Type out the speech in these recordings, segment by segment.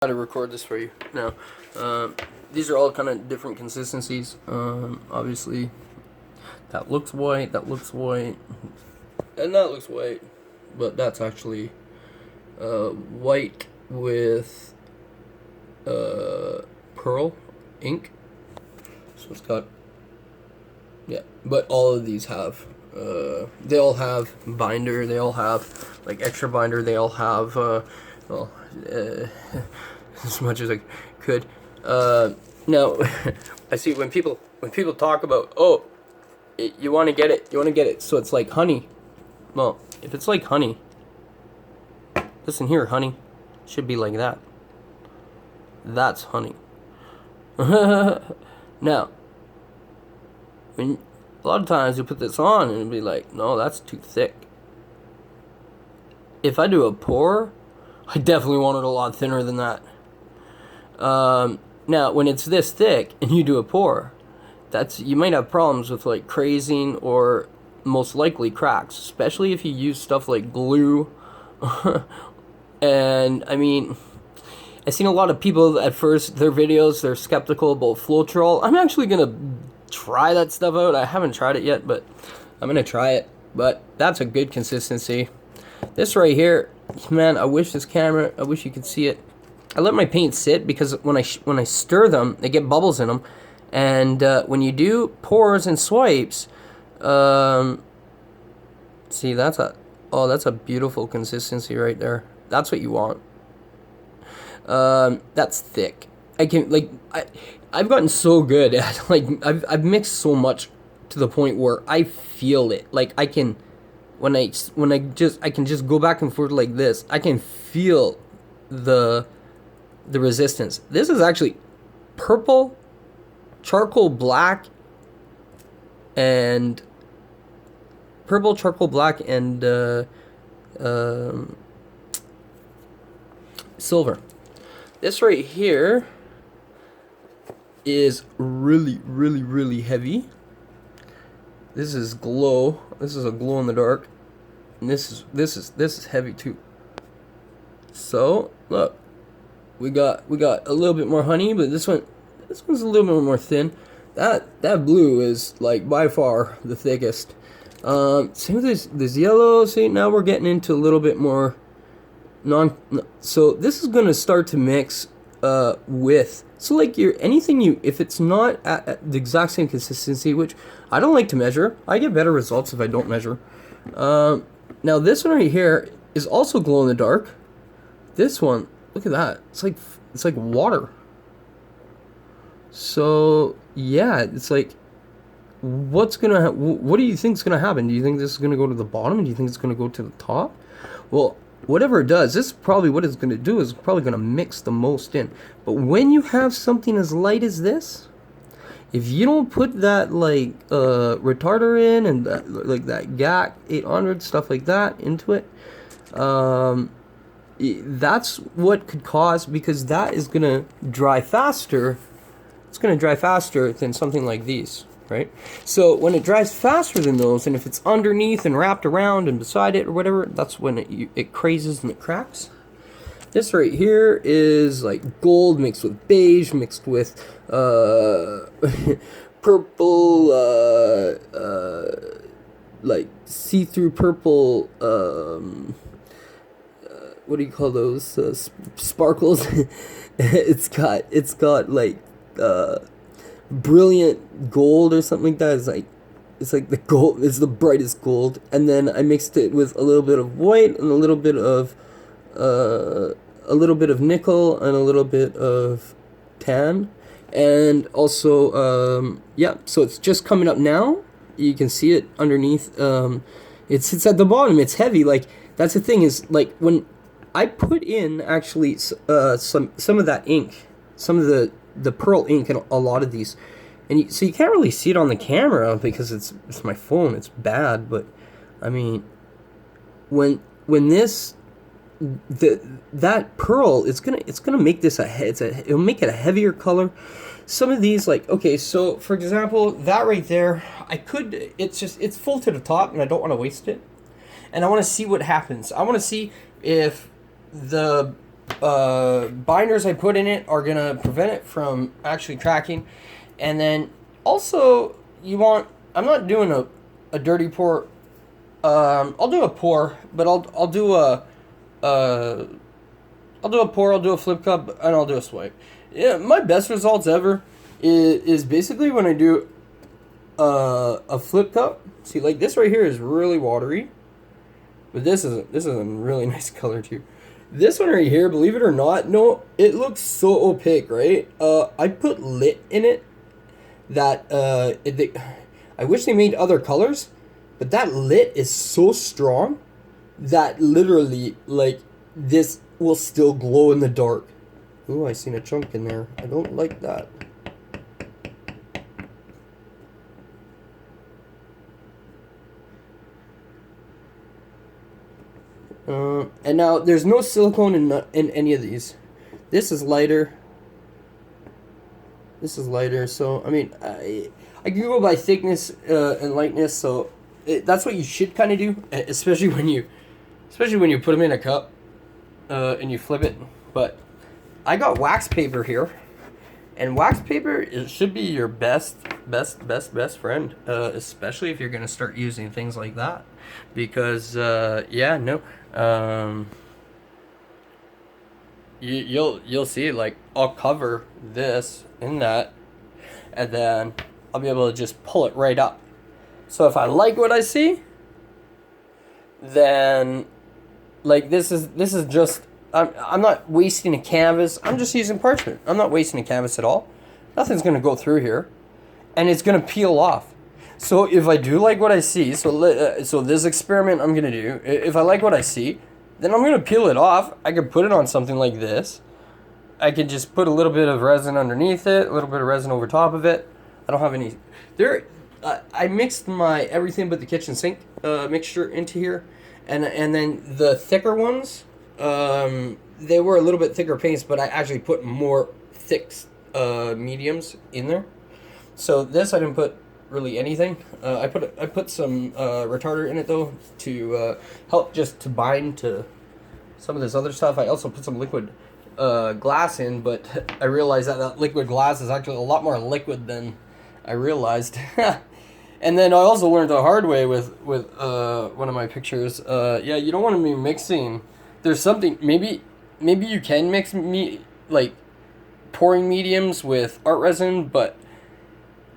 How to record this for you now. These are all kind of different consistencies. Obviously, that looks white, and that looks white, but that's actually white with pearl ink. So it's got, yeah, but all of these have, they all have binder, they all have like extra binder, they all have, well, as much as I could. Now, I see when people talk about, oh, you want to get it, so it's like honey. Well, if it's like honey, listen here, honey, it should be like that. That's honey. Now, when a lot of times you put this on and it'll be like, no, that's too thick. If I do a pour, I definitely want it a lot thinner than that. Now, when it's this thick and you do a pour, you might have problems with like crazing or most likely cracks, especially if you use stuff like glue. And I mean, I've seen a lot of people at first, their videos, they're skeptical about Floetrol. I'm actually gonna try that stuff out. I haven't tried it yet, but I'm gonna try it. But that's a good consistency. This right here, man, I wish you could see it. I let my paint sit because when I stir them, they get bubbles in them, and when you do pours and swipes, see, that's a beautiful consistency right there. That's what you want. That's thick. I've gotten so good at, like, I've mixed so much to the point where I feel it. Like I can just go back and forth like this. I can feel the resistance. This is actually purple, charcoal black, and silver. This right here is really heavy. This is glow. This is a glow in the dark, and this is heavy too. So look, we got a little bit more honey, but this one's a little bit more thin. That blue is like by far the thickest. Same with this yellow. See, now we're getting into a little bit more so this is gonna start to mix with, so like if it's not at the exact same consistency, which I don't like to measure. I get better results if I don't measure. Now this one right here is also glow in the dark. This one, look at that. It's like water. So yeah, it's like, what do you think is gonna happen? Do you think this is gonna go to the bottom? Do you think it's gonna go to the top? Well, whatever it does, this is probably what it's gonna do. Is probably gonna mix the most in. But when you have something as light as this, if you don't put that like retarder in and that GAC 800 stuff like that into it, that's what could cause, because that is gonna dry faster. It's gonna dry faster than something like these, right? So when it dries faster than those, and if it's underneath and wrapped around and beside it or whatever, that's when it crazes and it cracks. This right here is like gold mixed with beige, mixed with purple, like see-through purple, what do you call those, sparkles. it's got like brilliant gold or something like that. It's like the gold, it's the brightest gold. And then I mixed it with a little bit of white and a little bit of nickel and a little bit of tan. And also, yeah, so it's just coming up now. You can see it underneath. It's at the bottom. It's heavy. Like, that's the thing, is like when I put in actually some of that ink, some of the pearl ink in a lot of these, and so you can't really see it on the camera because it's my phone. It's bad, but I mean, when that pearl, it's gonna make this it'll make it a heavier color. Some of these, like, okay, so for example, that right there, it's full to the top, and I don't want to waste it, and I want to see what happens. I want to see if the binders I put in it are gonna prevent it from actually cracking. And then also you want, I'm not doing a dirty pour. I'll do a pour, but I'll do a pour, I'll do a flip cup, and I'll do a swipe. Yeah, my best results ever is basically when I do a flip cup. See, like this right here is really watery, but this is a really nice color too. This one right here, believe it or not, no, it looks so opaque, right? I put lit in it that I wish they made other colors, but that lit is so strong that literally, like, this will still glow in the dark. Ooh, I seen a chunk in there. I don't like that. And now there's no silicone in any of these. This is lighter. This is lighter. So I mean, I can go by thickness and lightness. So that's what you should kind of do, especially when you put them in a cup and you flip it. But I got wax paper here, and wax paper should be your best friend, especially if you're gonna start using things like that, because yeah, no. You'll see, like, I'll cover this in that, and then I'll be able to just pull it right up. So if I like what I see, then, like, this is just, I'm not wasting a canvas. I'm just using parchment. I'm not wasting a canvas at all. Nothing's gonna go through here, and it's gonna peel off. So if I do like what I see, so this experiment I'm gonna do, if I like what I see, then I'm gonna peel it off. I could put it on something like this. I could just put a little bit of resin underneath it, a little bit of resin over top of it. I don't have any. I mixed my everything but the kitchen sink mixture into here, and then the thicker ones, they were a little bit thicker paints, but I actually put more thick mediums in there. So this I didn't put really anything. I put some retarder in it though to help just to bind to some of this other stuff. I also put some liquid glass in, but I realized that liquid glass is actually a lot more liquid than I realized. And then I also learned the hard way with one of my pictures. Yeah, you don't want to be mixing. There's something, maybe you can mix like pouring mediums with art resin, but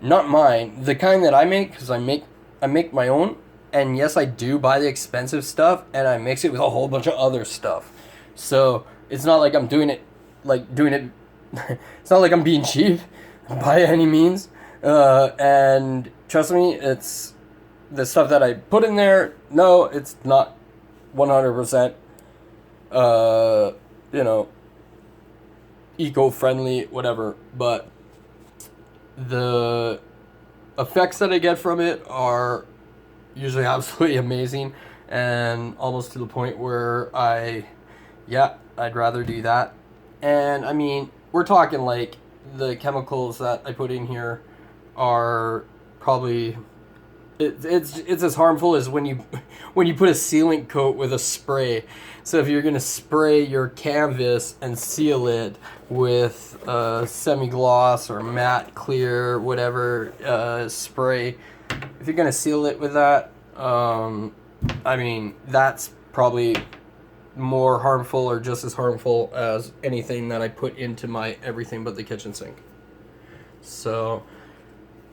not mine. The kind that I make, because I make my own, and yes, I do buy the expensive stuff, and I mix it with a whole bunch of other stuff. So it's not like I'm doing it. It's not like I'm being cheap by any means. And trust me, it's the stuff that I put in there. No, it's not 100%. Eco-friendly, whatever, but the effects that I get from it are usually absolutely amazing, and almost to the point where I'd rather do that. And I mean, we're talking like the chemicals that I put in here are probably it's as harmful as when you put a sealant coat with a spray. So if you're gonna spray your canvas and seal it with semi-gloss or matte clear, whatever spray, if you're gonna seal it with that, I mean, that's probably more harmful or just as harmful as anything that I put into my everything but the kitchen sink. So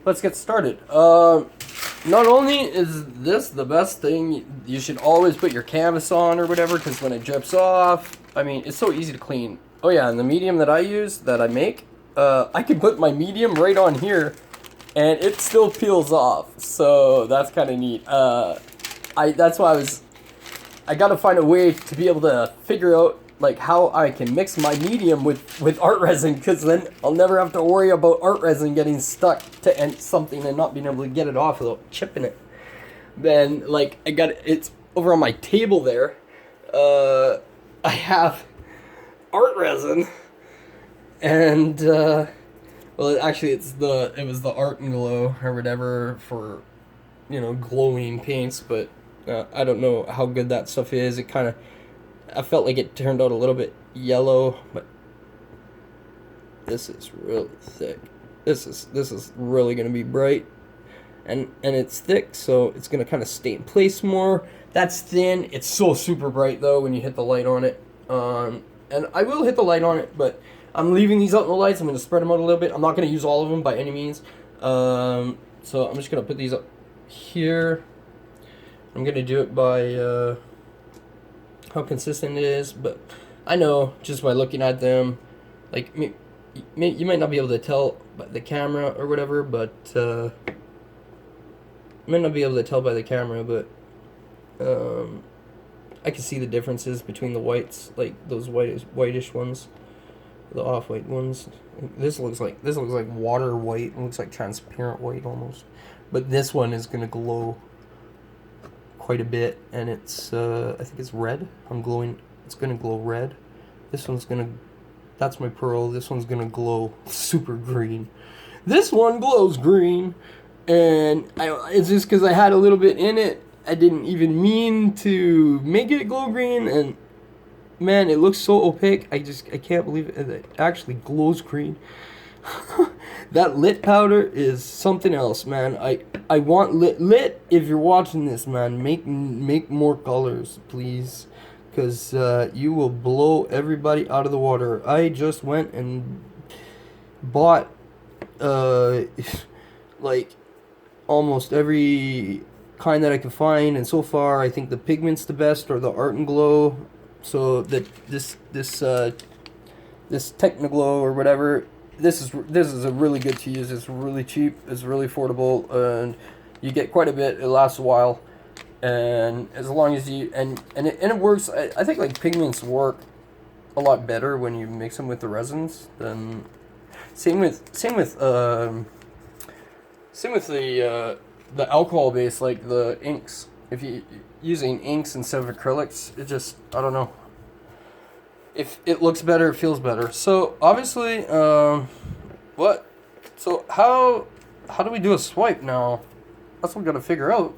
let's get started. Not only is this the best thing, you should always put your canvas on or whatever, because when it drips off, I mean, it's so easy to clean. Oh yeah, and the medium that I use, that I make, I can put my medium right on here, and it still peels off. So that's kind of neat. That's why I gotta find a way to be able to figure out like how I can mix my medium with art resin, because then I'll never have to worry about art resin getting stuck to something and not being able to get it off without chipping it. Then like it's over on my table there. I have art resin, and well, actually it was the Art and Glow or whatever for glowing paints, but I don't know how good that stuff is. It kind of I felt like it turned out a little bit yellow, but this is really thick. This is really gonna be bright, and it's thick, so it's gonna kind of stay in place more. That's thin. It's so super bright though when you hit the light on it. And I will hit the light on it, but I'm leaving these out in the lights. I'm gonna spread them out a little bit. I'm not gonna use all of them by any means. So I'm just gonna put these up here. I'm gonna do it by how consistent it is, but I know just by looking at them, like you might not be able to tell by the camera or whatever, but you might not be able to tell by the camera, but I can see the differences between the whites, like those whitish ones, the off-white ones. This looks like water white. It looks like transparent white almost, but this one is gonna glow quite a bit, and it's I think it's red. It's gonna glow red. This one's gonna, that's my pearl. This one's gonna glow super green. This one glows green, and it's just because I had a little bit in it. I didn't even mean to make it glow green, and man, it looks so opaque. I can't believe it actually glows green. That lit powder is something else, man. I want lit. If you're watching this, man, make more colors, please, because you will blow everybody out of the water. I just went and bought like almost every kind that I can find, and so far I think the pigment's the best, or the Art and Glow. So that this Technoglow or whatever, this is a really good to use. It's really cheap, it's really affordable, and you get quite a bit. It lasts a while, and as long as you and it works. I think like pigments work a lot better when you mix them with the resins than same with the alcohol base, like the inks. If you using inks instead of acrylics, it just, I don't know. If it looks better, it feels better. So obviously, what? So how do we do a swipe now? That's what we gotta figure out.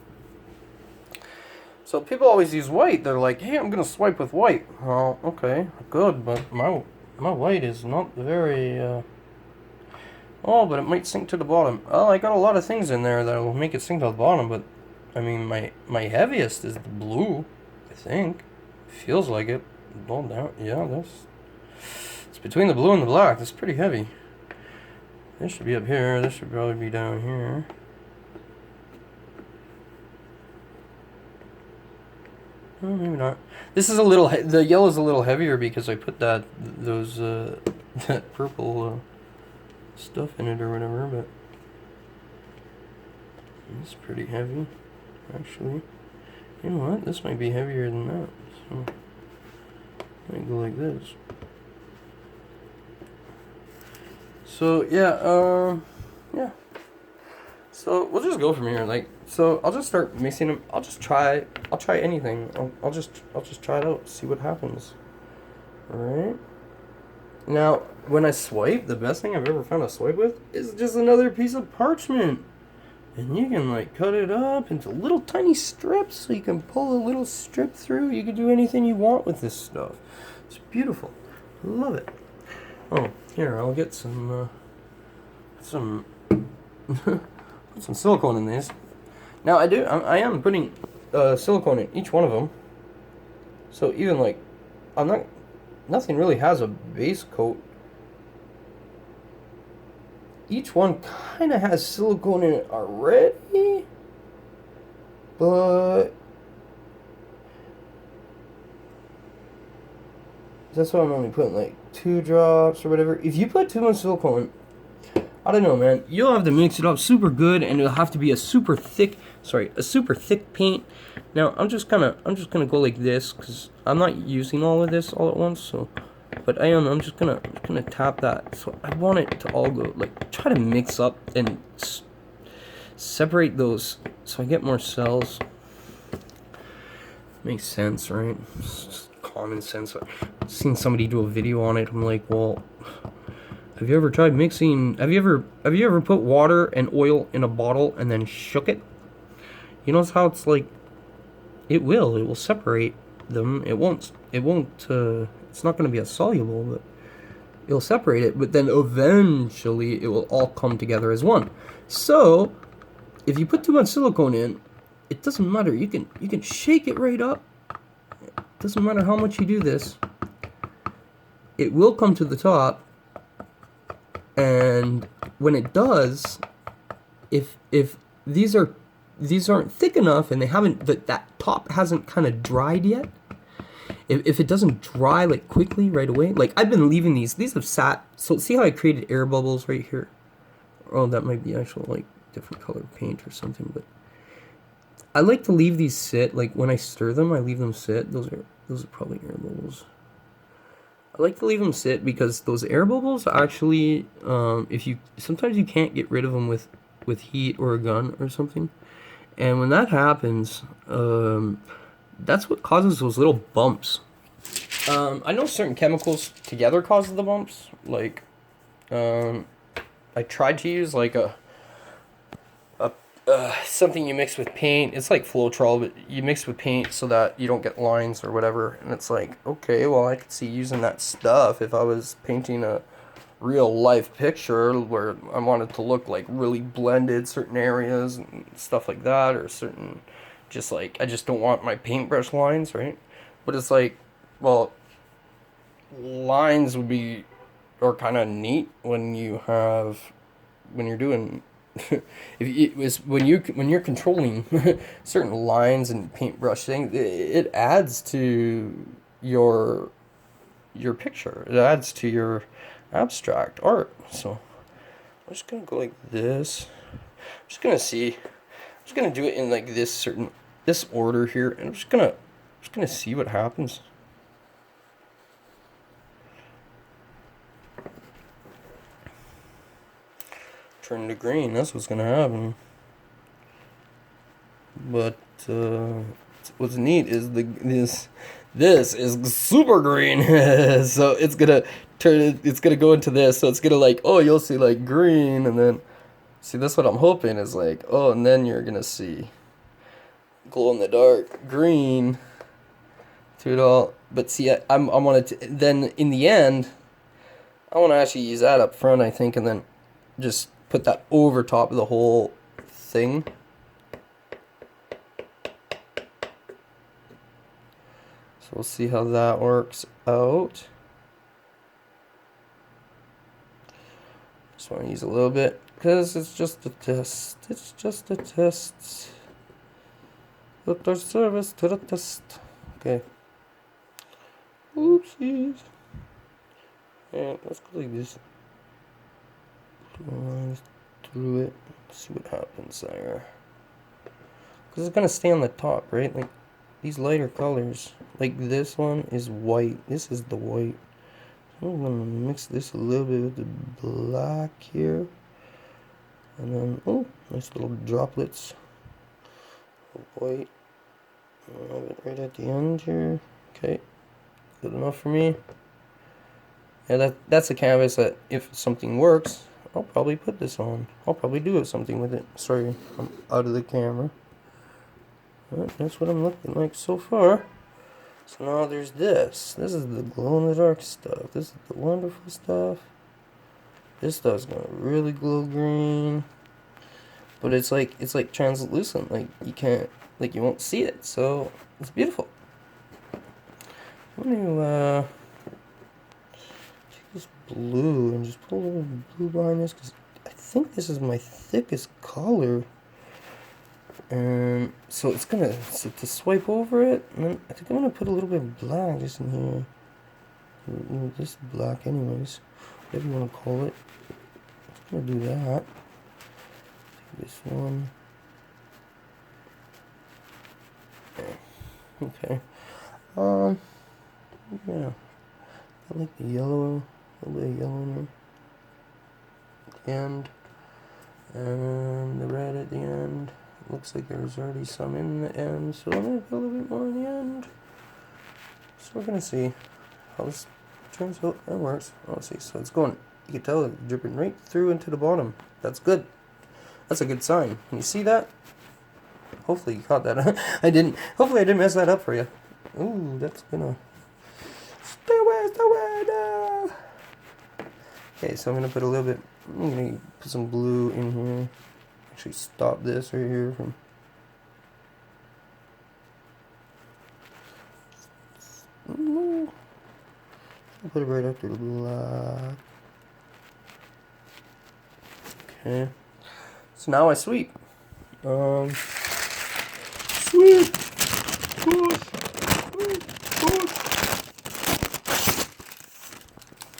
So people always use white. They're like, hey, I'm gonna swipe with white. Well, okay, good, but my white is not very. Oh, but it might sink to the bottom. Oh, I got a lot of things in there that will make it sink to the bottom, but I mean, my heaviest is the blue, I think. Feels like it. Well, down, yeah, it's between the blue and the black. That's pretty heavy. This should be up here. This should probably be down here. Oh, maybe not. This is a little. The yellow's a little heavier because I put that purple stuff in it or whatever, but it's pretty heavy, actually. You know what? This might be heavier than that. So I might go like this. So yeah, yeah. So we'll just go from here. Like, so I'll just start mixing them. I'll try anything. I'll just try it out, see what happens. All right. Now, when I swipe, the best thing I've ever found to swipe with is just another piece of parchment. And you can like cut it up into little tiny strips, so you can pull a little strip through. You can do anything you want with this stuff. It's beautiful. Love it. Oh, here, I'll get some put some silicone in these. Now I am putting silicone in each one of them. So even like, nothing really has a base coat. Each one kind of has silicone in it already, but that's why I'm only putting like 2 drops or whatever. If you put too much silicone, I don't know, man, you'll have to mix it up super good, and it'll have to be a super thick paint. Now I'm just gonna go like this, because I'm not using all of this all at once, so. But I'm just gonna tap that. So I want it to all go, like, try to mix up and separate those so I get more cells. Makes sense, right? It's just common sense. I've seen somebody do a video on it. I'm like, well, have you ever tried mixing? Have you ever put water and oil in a bottle and then shook it? You notice how it's like, it will separate. them, it's not going to be as soluble, but it'll separate it, but then eventually it will all come together as one. So if you put too much silicone in, it doesn't matter. You can shake it right up. It doesn't matter how much you do this. It will come to the top, and when it does, if these aren't thick enough and they haven't, that top hasn't kind of dried yet, if it doesn't dry like quickly right away, like I've been leaving these have sat, so see how I created air bubbles right here? Oh, that might be actual like different color paint or something, but I like to leave these sit, like when I stir them, I leave them sit. Those are probably air bubbles. I like to leave them sit because those air bubbles actually, sometimes you can't get rid of them with heat or a gun or something, and when that happens, that's what causes those little bumps. I know certain chemicals together cause the bumps. Like, I tried to use like something you mix with paint. It's like Floetrol, but you mix with paint so that you don't get lines or whatever. And it's like, okay, well, I could see using that stuff if I was painting a real life picture where I wanted to look like really blended certain areas and stuff like that, or certain, just like, I just don't want my paintbrush lines, right? But it's like, well, lines are kind of neat when you're doing when you're controlling certain lines and paintbrush things, it adds to your picture. It adds to your abstract art. So I'm just gonna go like this. I'm just gonna do it in like this order here, and I'm just gonna see what happens. Turn to green, that's what's gonna happen. But what's neat is this is super green. So it's gonna go into this, so it's gonna like, oh, you'll see like green, and then see, that's what I'm hoping is like, oh, and then you're gonna see glow in the dark green to it all. But see, I wanted to, then in the end I want to actually use that up front, I think, and then just put that over top of the whole thing. So we'll see how that works out. Just want to use a little bit because it's just a test. It's just a test. Put our service to the test. Okay. Oopsies. And let's go like this. Lines through it. See what happens there. Because it's gonna stay on the top, right? Like these lighter colors. Like this one is white. This is the white. So I'm gonna mix this a little bit with the black here. And then, oh, nice little droplets of white. I have it right at the end here. Okay, good enough for me. Yeah, that's a canvas that if something works, I'll probably put this on. I'll probably do something with it. Sorry, I'm out of the camera. But that's what I'm looking like so far. So now there's this. This is the glow-in-the-dark stuff. This is the wonderful stuff. This stuff's gonna really glow green. But it's like translucent. Like you can't, like you won't see it. So it's beautiful. I'm gonna take this blue and just put a little blue behind this, because I think this is my thickest color. And so it's gonna, so to swipe over it, and then I think I'm gonna put a little bit of black just in here. This is black anyways, whatever you want to call it. I'm gonna do that. Take this one. Okay. Yeah. I like the yellow, a little bit of yellow in there. At the end. And the red at the end. Looks like there's already some in the end, so I'm going to put a little bit more in the end. So we're going to see how this turns out and works. Let's see, so it's going, you can tell it's dripping right through into the bottom. That's good. That's a good sign. Can you see that? Hopefully you caught that. I didn't. Hopefully I didn't mess that up for you. Ooh, that's gonna... Stay away, stay away, no! Okay, so I'm gonna put a little bit... I'm gonna put some blue in here. Actually stop this right here from... I'll put it right up to the black. Okay. So now I sweep. Sweep! Push! Sweep! Push!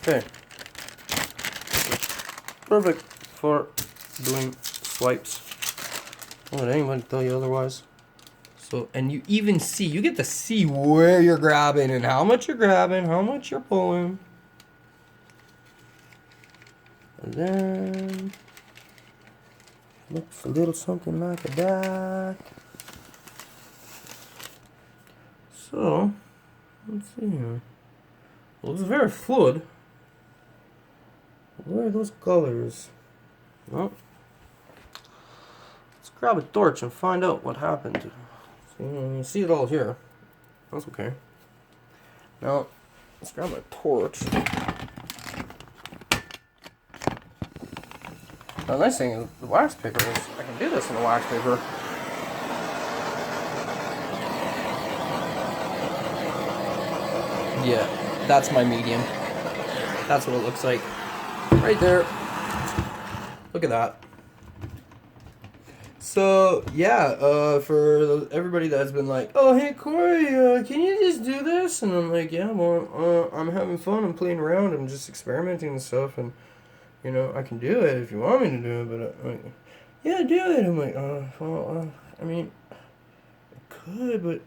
Okay. Perfect for doing swipes. Don't let anybody tell you otherwise. So, and you even see, you get to see where you're grabbing and how much you're grabbing, how much you're pulling. And then, looks a little something like that. So, let's see here. Well, it's very fluid. Where are those colors? Well, let's grab a torch and find out what happened. You see it all here. That's okay. Now, let's grab my torch. Now, the nice thing is the wax paper is I can do this in the wax paper. Yeah, that's my medium. That's what it looks like. Right there. Look at that. So, yeah, for everybody that's been like, oh, hey, Corey, can you just do this? And I'm like, yeah, well, I'm having fun. I'm playing around. I'm just experimenting and stuff. And, you know, I can do it if you want me to do it. But, I'm like, yeah, do it. I'm like, I mean, I could, but...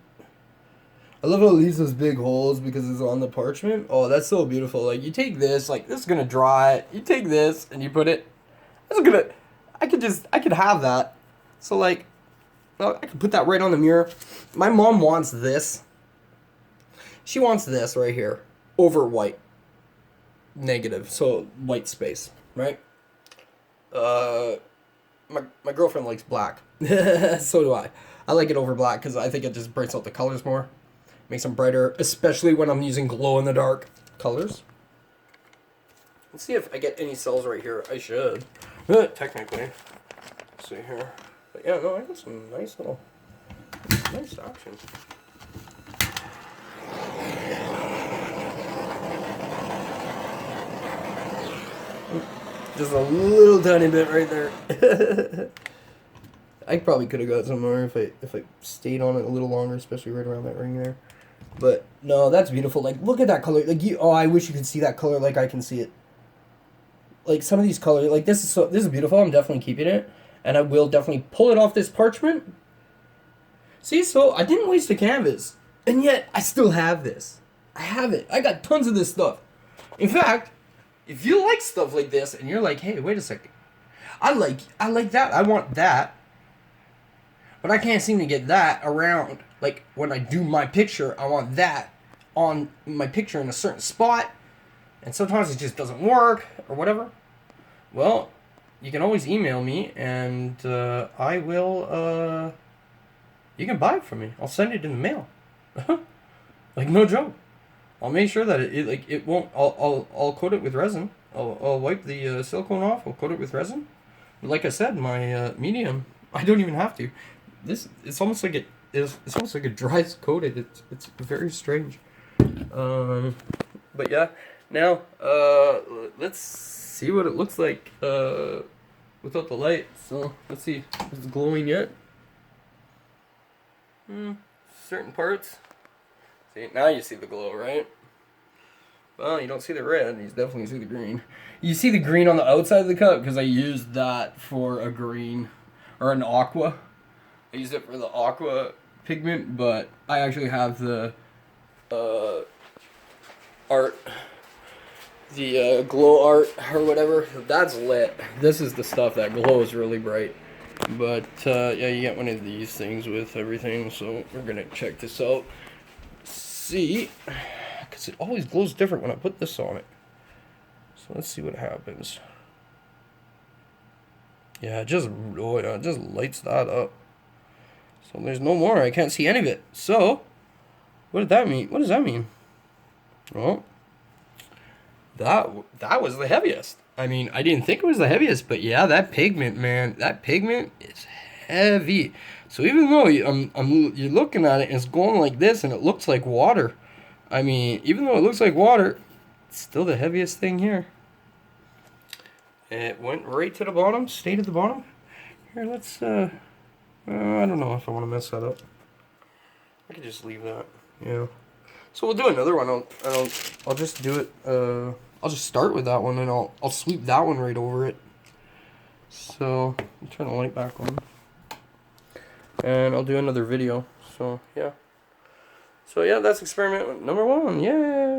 I love how it leaves those big holes because it's on the parchment. Oh, that's so beautiful. Like, you take this, like, this is going to dry. You take this and you put it... This is going to... I could have that. So, like, well, I could put that right on the mirror. My mom wants this. She wants this right here. Over white. Negative. So, white space. Right? My girlfriend likes black. So do I. I like it over black because I think it just brings out the colors more. Makes them brighter. Especially when I'm using glow-in-the-dark colors. Let's see if I get any cells right here. I should. Technically. Let's see here. But yeah, no, I got some nice little, nice action. Just a little tiny bit right there. I probably could have got some more if I stayed on it a little longer, especially right around that ring there. But no, that's beautiful. Like, look at that color. Like, I wish you could see that color like I can see it. Like, some of these colors, like this is beautiful. I'm definitely keeping it. And I will definitely pull it off this parchment. See, so I didn't waste a canvas. And yet, I still have this. I have it. I got tons of this stuff. In fact, if you like stuff like this, and you're like, hey, wait a second. I like that. I want that. But I can't seem to get that around. Like, when I do my picture, I want that on my picture in a certain spot. And sometimes it just doesn't work, or whatever. Well... You can always email me, and I will, you can buy it from me. I'll send it in the mail. Like, no joke. I'll make sure that it won't, I'll coat it with resin. I'll wipe the silicone off, I'll coat it with resin. But like I said, my medium, I don't even have to. It's almost like it's almost like it dries coated. It's very strange. But yeah, now, let's see what it looks like, without the light. So, let's see. Is it glowing yet? Certain parts. See, now you see the glow, right? Well, you don't see the red. You definitely see the green. You see the green on the outside of the cup because I used that for a green or an aqua. I used it for the aqua pigment, but I actually have the art. The glow art or whatever, that's lit. This is the stuff that glows really bright. But yeah, you get one of these things with everything. So we're gonna check this out. See, because it always glows different when I put this on it. So let's see what happens. Yeah, it just lights that up. So there's no more. I can't see any of it. So What did that mean? What does that mean? Well, that was the heaviest. I mean, I didn't think it was the heaviest, but yeah, that pigment, man, that pigment is heavy. So even though you're looking at it and it's going like this and it looks like water, I mean, even though it looks like water, it's still the heaviest thing here. It went right to the bottom, stayed at the bottom. Here, let's, I don't know if I want to mess that up. I could just leave that, yeah. So we'll do another one. I'll just do it, I'll just start with that one and I'll sweep that one right over it. So, I'll turn the light back on. And I'll do another video, so yeah. So yeah, that's experiment number 1, yay!